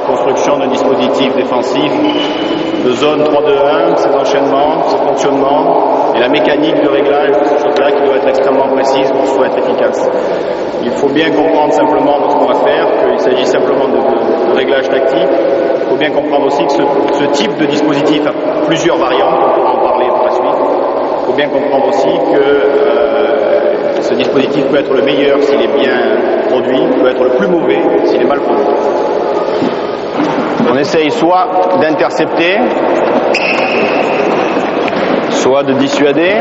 construction d'un dispositif défensif de zone 3-2-1, ses enchaînements, ses fonctionnements et la mécanique de réglage de ces choses-là qui doit être extrêmement précise pour que ce soit efficace. Il faut bien comprendre simplement dans ce qu'on va faire qu'il s'agit simplement de réglage tactique. Il faut bien comprendre aussi que ce type de dispositif a plusieurs variantes, on pourra en parler par la suite. Il faut bien comprendre aussi que ce dispositif peut être le meilleur s'il est bien produit, peut être le plus mauvais s'il est mal produit. On essaye soit d'intercepter, soit de dissuader,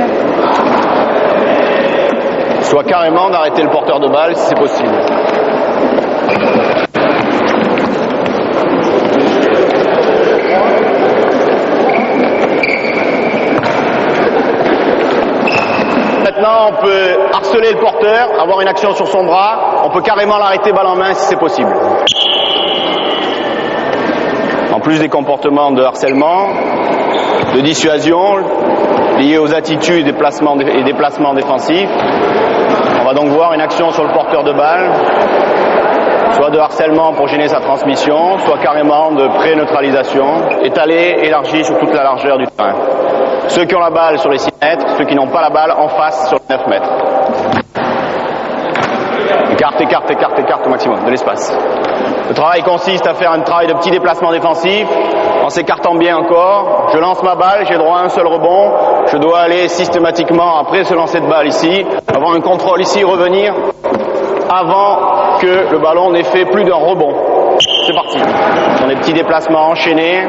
soit carrément d'arrêter le porteur de balle si c'est possible. Maintenant, on peut harceler le porteur, avoir une action sur son bras, on peut carrément l'arrêter balle en main si c'est possible. En plus des comportements de harcèlement, de dissuasion liés aux attitudes et déplacements défensifs, on va donc voir une action sur le porteur de balle, soit de harcèlement pour gêner sa transmission, soit carrément de pré-neutralisation, étalée, élargie sur toute la largeur du terrain. Ceux qui ont la balle sur les 6 mètres, ceux qui n'ont pas la balle en face sur les 9 mètres. Écarte au maximum de l'espace. Le travail consiste à faire un travail de petit déplacement défensif, en s'écartant bien encore. Je lance ma balle, j'ai droit à un seul rebond. Je dois aller systématiquement, après ce lancer de balle ici, avoir un contrôle ici, revenir, avant que le ballon n'ait fait plus d'un rebond. C'est parti. Ce sont des petits déplacements enchaînés.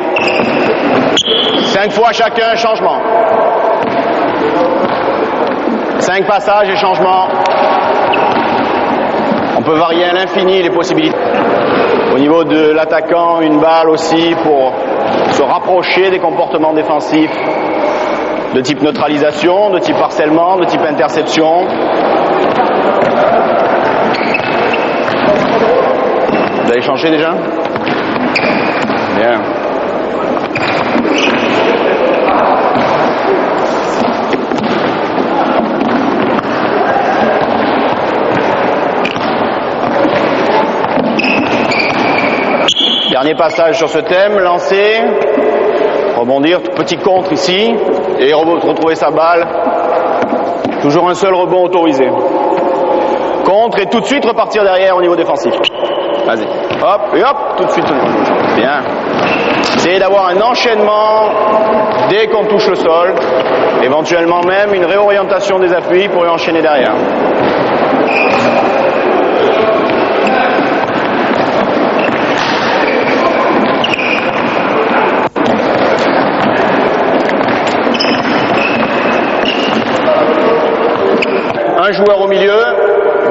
5 fois chacun, changement. 5 passages et changement. On peut varier à l'infini les possibilités. Au niveau de l'attaquant, une balle aussi pour se rapprocher des comportements défensifs de type neutralisation, de type harcèlement, de type interception. Vous avez changé déjà? Bien. Dernier passage sur ce thème, lancer, rebondir, petit contre ici, et retrouver sa balle. Toujours un seul rebond autorisé. Contre et tout de suite repartir derrière au niveau défensif. Vas-y. Hop, et hop, tout de suite. Bien. Essayez d'avoir un enchaînement dès qu'on touche le sol. Éventuellement même une réorientation des appuis pour y enchaîner derrière. Un joueur au milieu,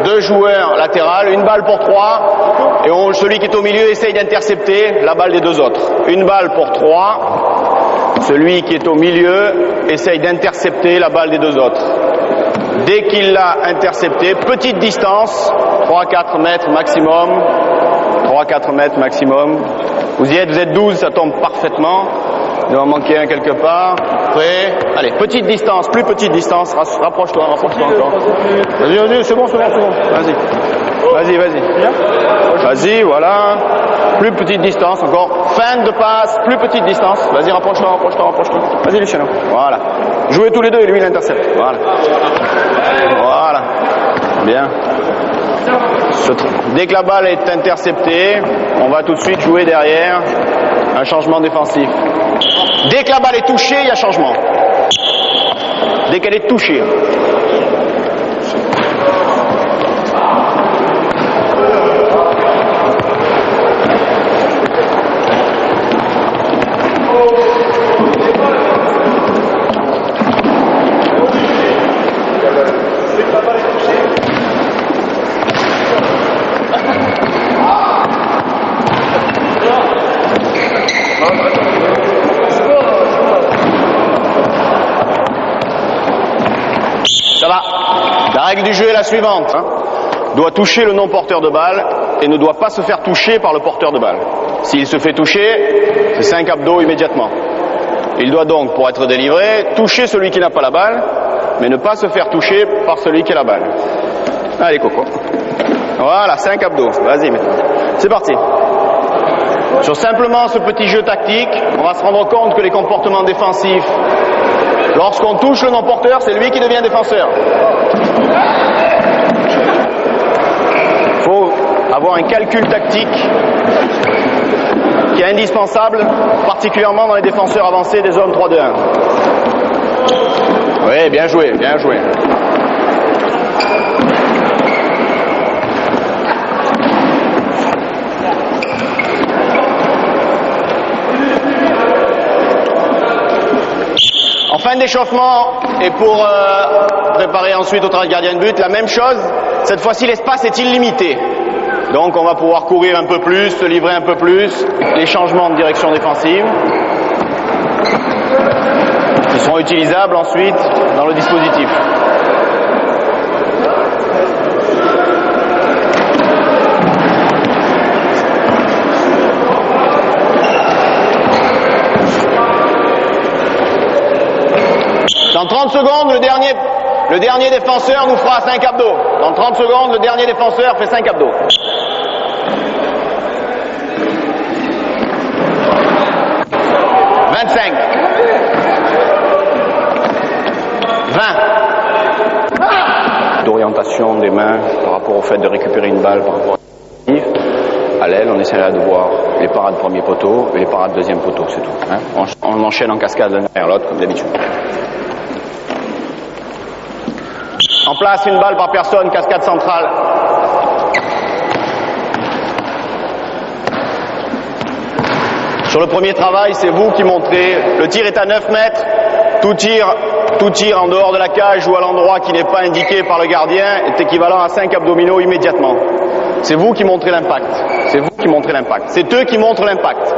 2 joueurs latérales, une balle pour 3, et celui qui est au milieu essaye d'intercepter la balle des 2 autres. Une balle pour 3, celui qui est au milieu essaye d'intercepter la balle des 2 autres. Dès qu'il l'a intercepté, petite distance, 3-4 mètres maximum, 3-4 mètres maximum. Vous y êtes, vous êtes 12, ça tombe parfaitement. Il doit en manquer un quelque part. Prêt. Allez, petite distance, plus petite distance. Rapproche-toi encore. Vas-y, c'est bon. Vas-y. Vas-y, voilà. Plus petite distance encore. Fin de passe, plus petite distance. Vas-y, rapproche-toi. Vas-y, Luciano. Voilà. Jouez tous les deux et lui, il intercepte. Voilà. Bien. Dès que la balle est interceptée, on va tout de suite jouer derrière un changement défensif. Dès que la balle est touchée, il y a changement. Dès qu'elle est touchée. Ça va. La règle du jeu est la suivante. Doit toucher le non-porteur de balle et ne doit pas se faire toucher par le porteur de balle. S'il se fait toucher, c'est 5 abdos immédiatement. Il doit donc, pour être délivré, toucher celui qui n'a pas la balle, mais ne pas se faire toucher par celui qui a la balle. Allez, Coco. Voilà, 5 abdos. Vas-y, maintenant. C'est parti. Sur simplement ce petit jeu tactique, on va se rendre compte que les comportements défensifs, lorsqu'on touche le non-porteur, c'est lui qui devient défenseur. Il faut avoir un calcul tactique qui est indispensable, particulièrement dans les défenseurs avancés des zones 3-2-1. Oui, bien joué, bien joué. En fin d'échauffement, et pour préparer ensuite au travail de gardien de but, la même chose. Cette fois-ci, l'espace est illimité. Donc on va pouvoir courir un peu plus, se livrer un peu plus, les changements de direction défensive qui seront utilisables ensuite dans le dispositif. Dans 30 secondes, le dernier défenseur nous fera 5 abdos. Dans 30 secondes, le dernier défenseur fait 5 abdos. D'orientation des mains par rapport au fait de récupérer une balle par rapport à l'aile, on essaiera de voir les parades premier poteau et les parades deuxième poteau, c'est tout. Hein, on enchaîne en cascade l'un derrière l'autre comme d'habitude. En place, une balle par personne, cascade centrale. Sur le premier travail, c'est vous qui montrez. Le tir est à 9 mètres. Tout tir en dehors de la cage ou à l'endroit qui n'est pas indiqué par le gardien est équivalent à 5 abdominaux immédiatement. C'est vous qui montrez l'impact. C'est vous qui montrez l'impact. C'est eux qui montrent l'impact.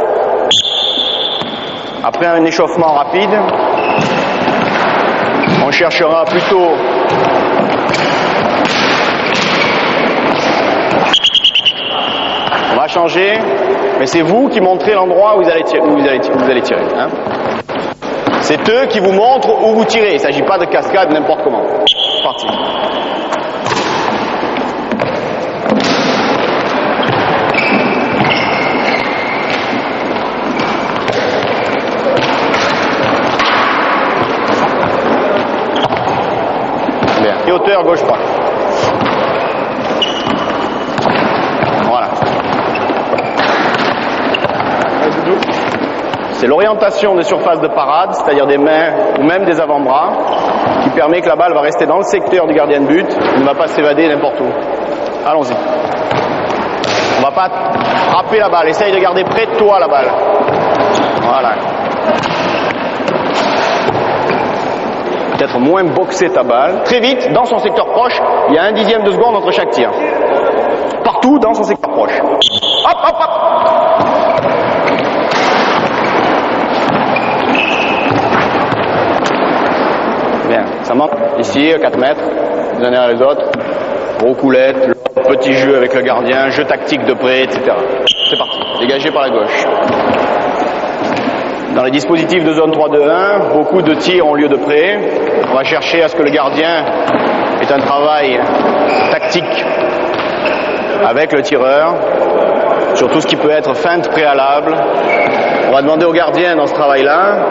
Après un échauffement rapide, on cherchera plutôt on va changer, mais c'est vous qui montrez l'endroit où vous allez tirer. Hein. C'est eux qui vous montrent où vous tirez. Il ne s'agit pas de cascade n'importe comment. C'est parti. Bien. Et hauteur gauche-droite. Voilà. C'est l'orientation des surfaces de parade, c'est-à-dire des mains ou même des avant-bras, qui permet que la balle va rester dans le secteur du gardien de but, et ne va pas s'évader n'importe où. Allons-y. On ne va pas frapper la balle, essaye de garder près de toi la balle. Voilà. Peut-être moins boxer ta balle. Très vite, dans son secteur proche, il y a 1/10 de seconde entre chaque tir. Partout dans son secteur proche. Hop, hop, hop. Bien, ça monte ici, 4 mètres, les uns derrière les autres, roucoulette, petit jeu avec le gardien, jeu tactique de près, etc. C'est parti, dégagé par la gauche. Dans les dispositifs de zone 3-2-1, beaucoup de tirs ont lieu de près. On va chercher à ce que le gardien ait un travail tactique avec le tireur, sur tout ce qui peut être feinte préalable. On va demander au gardien dans ce travail-là